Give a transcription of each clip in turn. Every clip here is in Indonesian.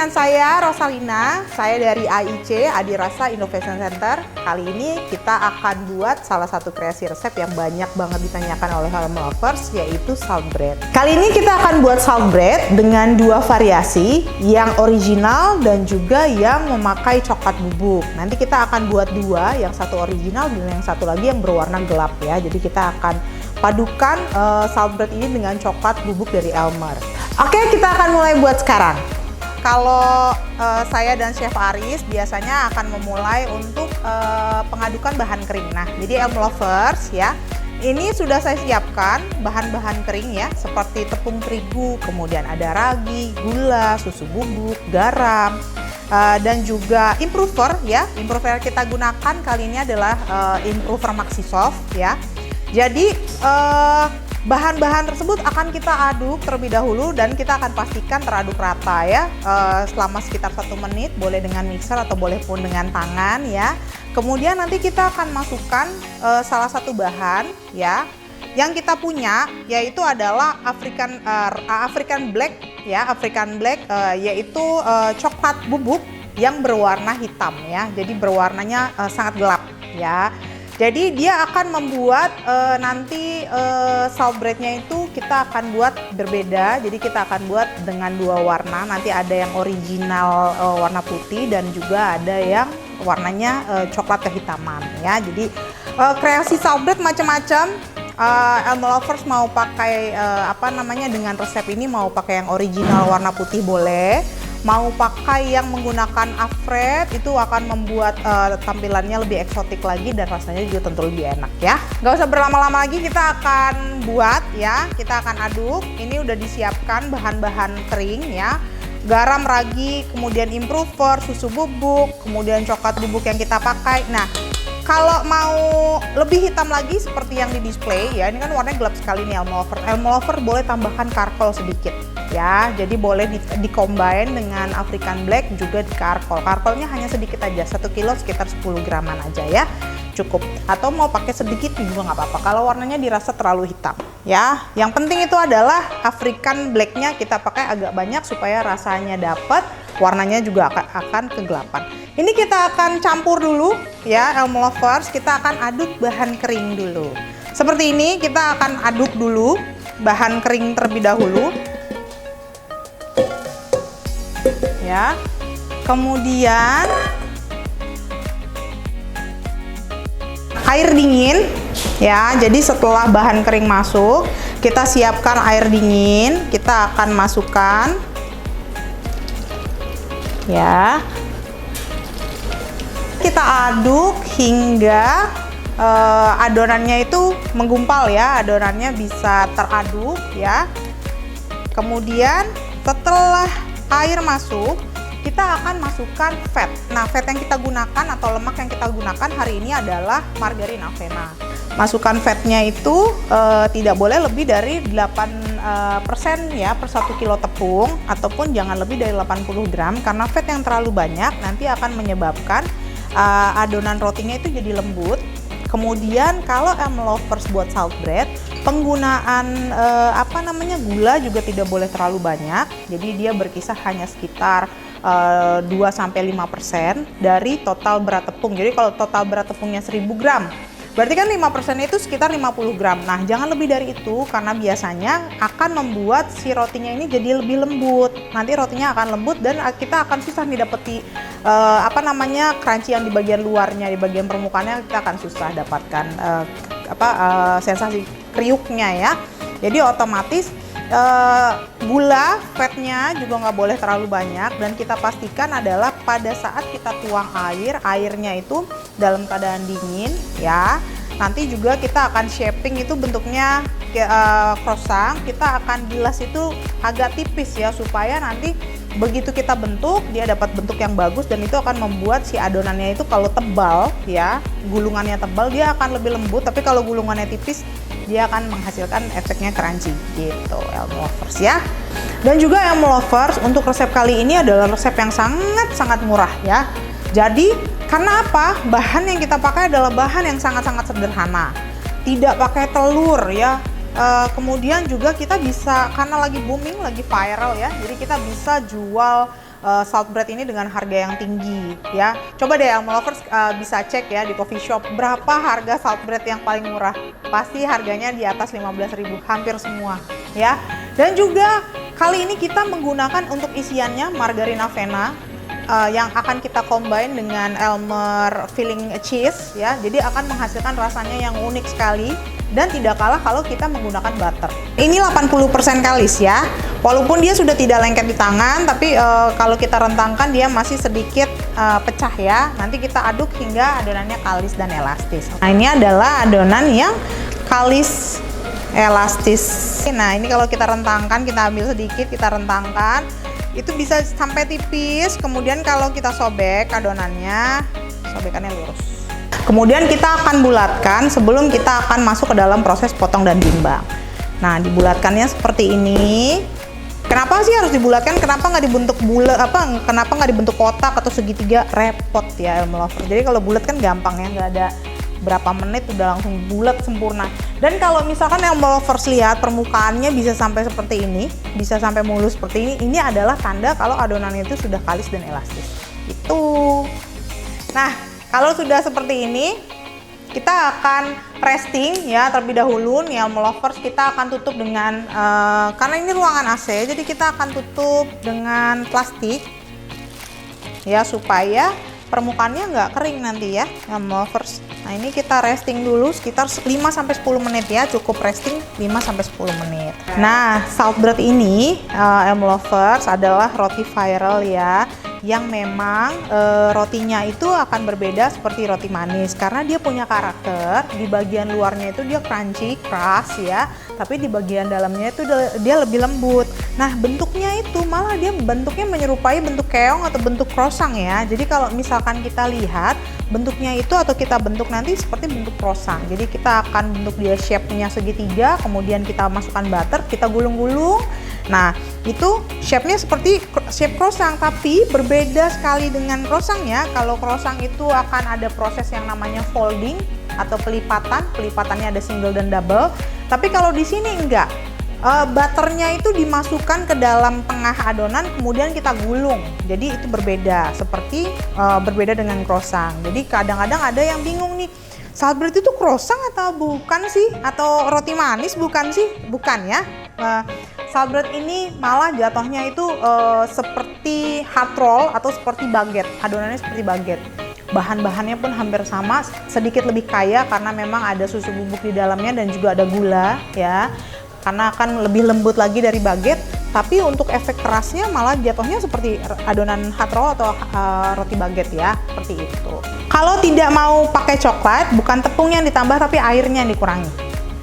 dengan saya Rosalina, saya dari AIC, Adi Rasa Innovation Center. Kali ini kita akan buat salah satu kreasi resep yang banyak banget ditanyakan oleh elm lovers, yaitu salt bread. Kali ini kita akan buat salt bread dengan dua variasi, yang original dan juga yang memakai coklat bubuk. Nanti kita akan buat dua, yang satu original dan yang satu lagi yang berwarna gelap ya. Jadi kita akan padukan salt bread ini dengan coklat bubuk dari Elmer. Oke, kita akan mulai buat sekarang. Kalau saya dan Chef Aris biasanya akan memulai untuk pengadukan bahan kering. Nah, jadi elm lovers ya, ini sudah saya siapkan bahan-bahan kering ya, seperti tepung terigu, kemudian ada ragi, gula, susu bubuk, garam, dan juga improver ya. Improver yang kita gunakan kali ini adalah improver Maxisoft ya. Jadi bahan-bahan tersebut akan kita aduk terlebih dahulu dan kita akan pastikan teraduk rata ya, selama sekitar 1 menit, boleh dengan mixer atau boleh pun dengan tangan ya. Kemudian nanti kita akan masukkan salah satu bahan ya yang kita punya, yaitu adalah African Black ya, African Black yaitu coklat bubuk yang berwarna hitam ya, jadi berwarnanya sangat gelap ya. Jadi dia akan membuat nanti salt breadnya itu kita akan buat berbeda. Jadi kita akan buat dengan dua warna. Nanti ada yang original warna putih dan juga ada yang warnanya coklat kehitaman ya. Jadi kreasi salt bread macam-macam. Elm lovers mau pakai dengan resep ini mau pakai yang original warna putih boleh. Mau pakai yang menggunakan afret itu akan membuat tampilannya lebih eksotik lagi dan rasanya juga tentu lebih enak ya. Nggak usah berlama-lama lagi, kita akan buat ya. Kita akan aduk. Ini udah disiapkan bahan-bahan kering ya. Garam, ragi, kemudian improver, susu bubuk, kemudian coklat bubuk yang kita pakai. Nah, kalau mau lebih hitam lagi seperti yang di display ya, ini kan warnanya gelap sekali nih elm lover. Elm lover boleh tambahkan karkol sedikit ya, jadi boleh di-combine dengan African Black juga di karkol. Karkolnya hanya sedikit aja, 1 kilo sekitar 10 graman aja ya, cukup. Atau mau pakai sedikit juga nggak apa-apa kalau warnanya dirasa terlalu hitam ya. Yang penting itu adalah African Black-nya kita pakai agak banyak supaya rasanya dapat, warnanya juga akan kegelapan. Ini kita akan campur dulu ya elm lovers, kita akan aduk bahan kering dulu. Seperti ini kita akan aduk dulu bahan kering terlebih dahulu. Ya. Kemudian air dingin ya. Jadi setelah bahan kering masuk, kita siapkan air dingin, kita akan masukkan ya. Kita aduk hingga adonannya itu menggumpal ya, adonannya bisa teraduk ya. Kemudian setelah air masuk, kita akan masukkan fat. Nah, fat yang kita gunakan atau lemak yang kita gunakan hari ini adalah margarin avena. Masukkan fatnya itu tidak boleh lebih dari 8% ya per 1 kilo tepung, ataupun jangan lebih dari 80 gram karena fat yang terlalu banyak nanti akan menyebabkan adonan rotinya itu jadi lembut. Kemudian kalau elm lovers buat salt bread, penggunaan gula juga tidak boleh terlalu banyak. Jadi dia berkisar hanya sekitar 2-5% dari total berat tepung. Jadi kalau total berat tepungnya 1000 gram, berarti kan 5% itu sekitar 50 gram. Nah, jangan lebih dari itu karena biasanya akan membuat si rotinya ini jadi lebih lembut. Nanti rotinya akan lembut dan kita akan susah nih dapeti crunchy yang di bagian luarnya, di bagian permukaannya kita akan susah dapatkan sensasi kriuknya ya. Jadi otomatis gula, fatnya juga nggak boleh terlalu banyak, dan kita pastikan adalah pada saat kita tuang airnya itu dalam keadaan dingin ya. Nanti juga kita akan shaping itu bentuknya croissant, kita akan bilas itu agak tipis ya, supaya nanti begitu kita bentuk dia dapat bentuk yang bagus, dan itu akan membuat si adonannya itu kalau tebal ya, gulungannya tebal dia akan lebih lembut, tapi kalau gulungannya tipis dia akan menghasilkan efeknya crunchy gitu elm lovers ya. Dan juga elm lovers, untuk resep kali ini adalah resep yang sangat murah ya. Jadi karena apa? Bahan yang kita pakai adalah bahan yang sangat sederhana, tidak pakai telur ya. Kemudian juga kita bisa, karena lagi booming, lagi viral ya, jadi kita bisa jual salt bread ini dengan harga yang tinggi ya. Coba deh Elmo Lovers bisa cek ya di coffee shop berapa harga salt bread yang paling murah. Pasti harganya di atas 15.000 hampir semua ya. Dan juga kali ini kita menggunakan untuk isiannya margarin avena yang akan kita combine dengan Elmer filling cheese ya. Jadi akan menghasilkan rasanya yang unik sekali. Dan tidak kalah kalau kita menggunakan butter. Ini 80% kalis ya. Walaupun dia sudah tidak lengket di tangan, tapi kalau kita rentangkan dia masih sedikit pecah ya. Nanti kita aduk hingga adonannya kalis dan elastis. Nah, ini adalah adonan yang kalis elastis. Nah, ini kalau kita rentangkan, kita ambil sedikit, kita rentangkan, itu bisa sampai tipis. Kemudian kalau kita sobek adonannya, sobekannya lurus. Kemudian kita akan bulatkan sebelum kita akan masuk ke dalam proses potong dan timbang. Nah, dibulatkannya seperti ini. Kenapa sih harus dibulatkan? Kenapa nggak dibentuk bulat? Kenapa nggak dibentuk kotak atau segitiga? Repot ya Elmo Lover. Jadi kalau bulat kan gampang ya, nggak ada berapa menit udah langsung bulat sempurna. Dan kalau misalkan Elmo Lovers lihat permukaannya bisa sampai seperti ini, bisa sampai mulus seperti ini adalah tanda kalau adonan itu sudah kalis dan elastis. Itu. Nah, kalau sudah seperti ini, kita akan resting ya terlebih dahulu nih Elmo Lovers. Kita akan tutup dengan karena ini ruangan AC, jadi kita akan tutup dengan plastik ya supaya permukaannya nggak kering nanti ya Elmo Lovers. Nah, ini kita resting dulu sekitar 5-10 menit ya, cukup resting 5-10 menit. Nah, salt bread ini Elmo Lovers adalah roti viral ya, yang memang rotinya itu akan berbeda seperti roti manis karena dia punya karakter. Di bagian luarnya itu dia crunchy, keras ya, tapi di bagian dalamnya itu dia lebih lembut. Nah, bentuknya itu malah dia bentuknya menyerupai bentuk keong atau bentuk croissant ya. Jadi kalau misalkan kita lihat bentuknya itu atau kita bentuk nanti seperti bentuk croissant. Jadi kita akan bentuk dia shape-nya segitiga, kemudian kita masukkan butter, kita gulung-gulung. Nah, itu shape-nya seperti shape croissant, tapi berbeda sekali dengan croissant ya. Kalau croissant itu akan ada proses yang namanya folding atau pelipatan. Pelipatannya ada single dan double. Tapi kalau di sini enggak. Butternya itu dimasukkan ke dalam tengah adonan, kemudian kita gulung. Jadi itu berbeda, seperti berbeda dengan croissant. Jadi kadang-kadang ada yang bingung nih, salt bread itu croissant atau bukan sih? Atau roti manis bukan sih? Bukan ya. Salt bread ini malah jatuhnya itu seperti hard roll atau seperti baguette. Adonannya seperti baguette. Bahan-bahannya pun hampir sama, sedikit lebih kaya karena memang ada susu bubuk di dalamnya dan juga ada gula ya. Karena akan lebih lembut lagi dari baguette, tapi untuk efek kerasnya malah jatuhnya seperti adonan hard roll atau roti baguette ya, seperti itu. Kalau tidak mau pakai coklat, bukan tepung yang ditambah tapi airnya yang dikurangi.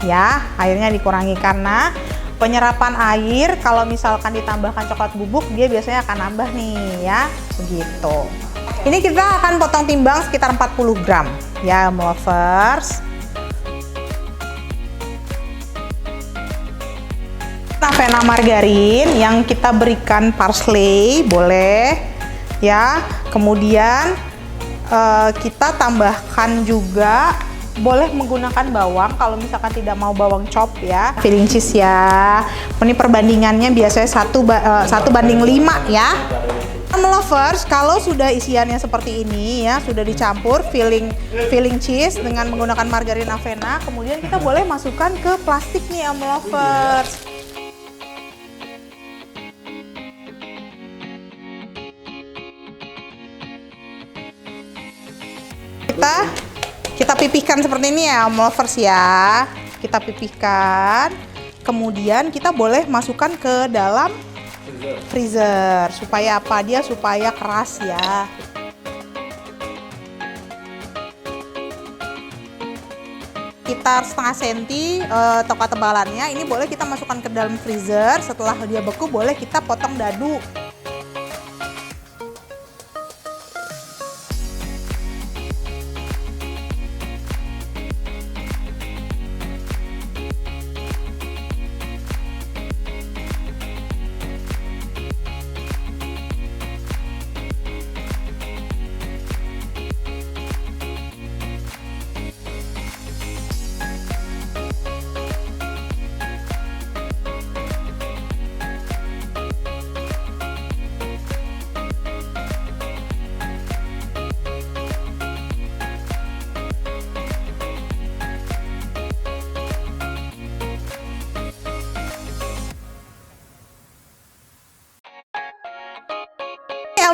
Ya, airnya dikurangi karena penyerapan air kalau misalkan ditambahkan coklat bubuk dia biasanya akan nambah nih ya, begitu. Ini kita akan potong timbang sekitar 40 gram ya, Elmo Lovers. Avena margarin yang kita berikan parsley boleh ya, kemudian kita tambahkan juga boleh menggunakan bawang kalau misalkan tidak mau bawang chop ya, filling cheese ya. Ini perbandingannya biasanya 1:5 ya. Elmo Lovers, kalau sudah isiannya seperti ini ya, sudah dicampur filling cheese dengan menggunakan margarin avena, kemudian kita boleh masukkan ke plastik nih Elmo Lovers. Kita pipihkan seperti ini ya Elmo Lovers ya. Kita pipihkan, kemudian kita boleh masukkan ke dalam freezer. Supaya apa? Dia supaya keras ya. Sekitar setengah senti toka tebalannya. Ini boleh kita masukkan ke dalam freezer. Setelah dia beku boleh kita potong dadu.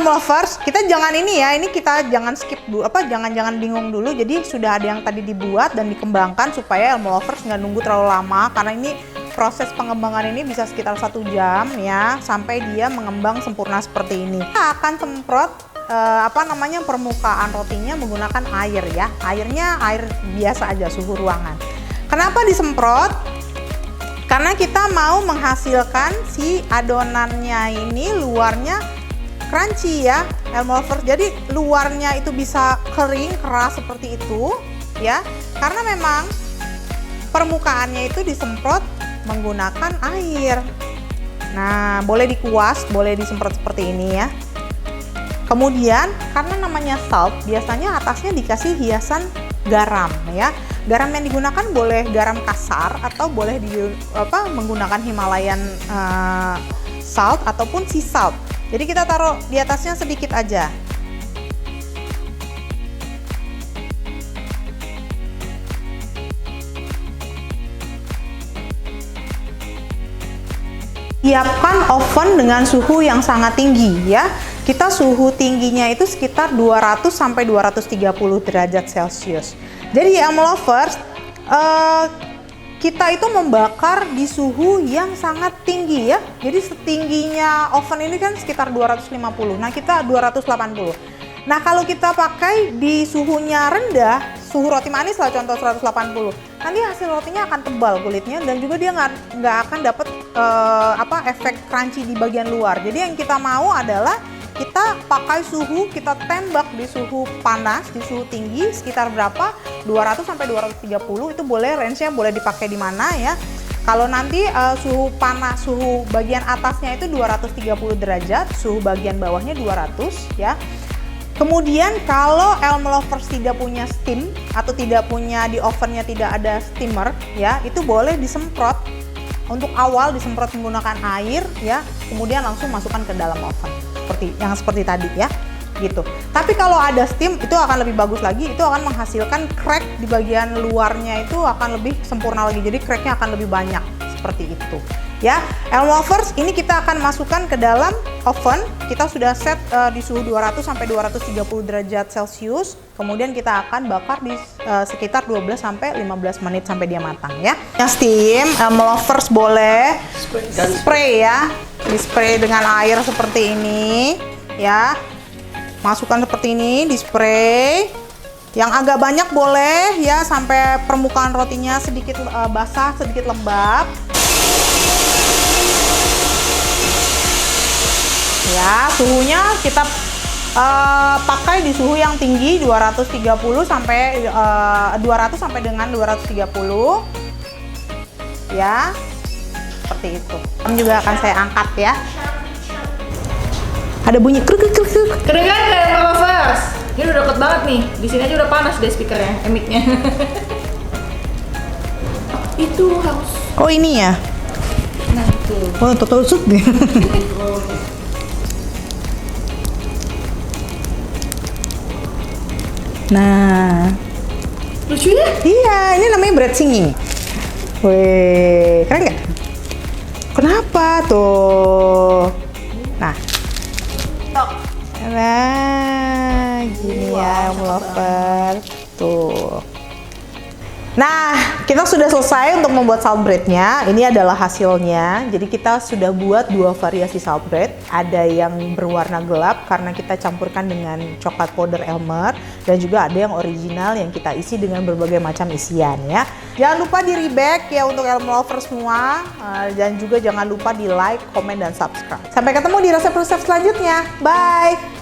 Elm Lovers, kita jangan ini ya, ini kita jangan skip dulu, jangan bingung dulu. Jadi sudah ada yang tadi dibuat dan dikembangkan supaya Elm Lovers nggak nunggu terlalu lama, karena ini proses pengembangan ini bisa sekitar 1 jam ya, sampai dia mengembang sempurna seperti ini. Kita akan semprot permukaan rotinya menggunakan air ya. Airnya air biasa aja, suhu ruangan. Kenapa disemprot? Karena kita mau menghasilkan si adonannya ini luarnya crunchy ya, Elm Lovers. Jadi luarnya itu bisa kering, keras seperti itu ya. Karena memang permukaannya itu disemprot menggunakan air. Nah, boleh dikuas, boleh disemprot seperti ini ya. Kemudian karena namanya salt, biasanya atasnya dikasih hiasan garam ya. Garam yang digunakan boleh garam kasar atau boleh menggunakan Himalayan salt ataupun sea salt. Jadi kita taruh di atasnya sedikit aja. Siapkan oven dengan suhu yang sangat tinggi ya. Kita suhu tingginya itu sekitar 200 sampai 230 derajat Celcius. Jadi Elm Lovers, kita itu membakar di suhu yang sangat tinggi ya. Jadi setingginya oven ini kan sekitar 250. Nah, kita 280. Nah, kalau kita pakai di suhunya rendah, suhu roti manis lah contoh 180. Nanti hasil rotinya akan tebal kulitnya dan juga dia nggak akan dapat efek crunchy di bagian luar. Jadi yang kita mau adalah kita pakai suhu, kita tembak di suhu panas, di suhu tinggi sekitar berapa? 200 sampai 230 itu boleh, range-nya boleh dipakai di mana ya. Kalau nanti suhu panas, suhu bagian atasnya itu 230 derajat, suhu bagian bawahnya 200 ya. Kemudian kalau Elm Lovers tidak punya steam atau tidak punya di ovennya tidak ada steamer ya, itu boleh disemprot. Untuk awal disemprot menggunakan air ya, kemudian langsung masukkan ke dalam oven seperti tadi ya, gitu. Tapi kalau ada steam itu akan lebih bagus lagi, itu akan menghasilkan crack di bagian luarnya itu akan lebih sempurna lagi. Jadi cracknya akan lebih banyak seperti itu ya. Elm Lovers, ini kita akan masukkan ke dalam oven. Kita sudah set di suhu 200 sampai 230 derajat Celcius. Kemudian kita akan bakar di sekitar 12 sampai 15 menit sampai dia matang ya. Yang steam, Elm Lovers boleh spray ya. Di-spray dengan air seperti ini ya. Masukkan seperti ini, di-spray. Yang agak banyak boleh ya, sampai permukaan rotinya sedikit basah, sedikit lembab. Ya, suhunya kita pakai di suhu yang tinggi 230 sampai 200 sampai dengan 230 ya, seperti itu. Ini juga akan saya angkat ya. Ada bunyi kruk kruk kruk. Kedengeran nggak Elm Lovers? Ini udah deket banget nih. Di sini aja udah panas deh speakernya, mic-nya. Itu harus. Oh ini ya. Nah itu. Oh tusuk deh. Nah, lucu ya? Iya, ini namanya bread singing. Wih, keren nggak? Kenapa tuh? Nah, gini ya, Elm Lovers tuh. Nah, kita sudah selesai untuk membuat salt bread-nya. Ini adalah hasilnya. Jadi kita sudah buat 2 variasi salt bread. Ada yang berwarna gelap karena kita campurkan dengan coklat powder Elmer, dan juga ada yang original yang kita isi dengan berbagai macam isian ya. Jangan lupa di reback ya untuk Elm Lovers semua, dan juga jangan lupa di like, komen, dan subscribe. Sampai ketemu di resep-resep selanjutnya. Bye.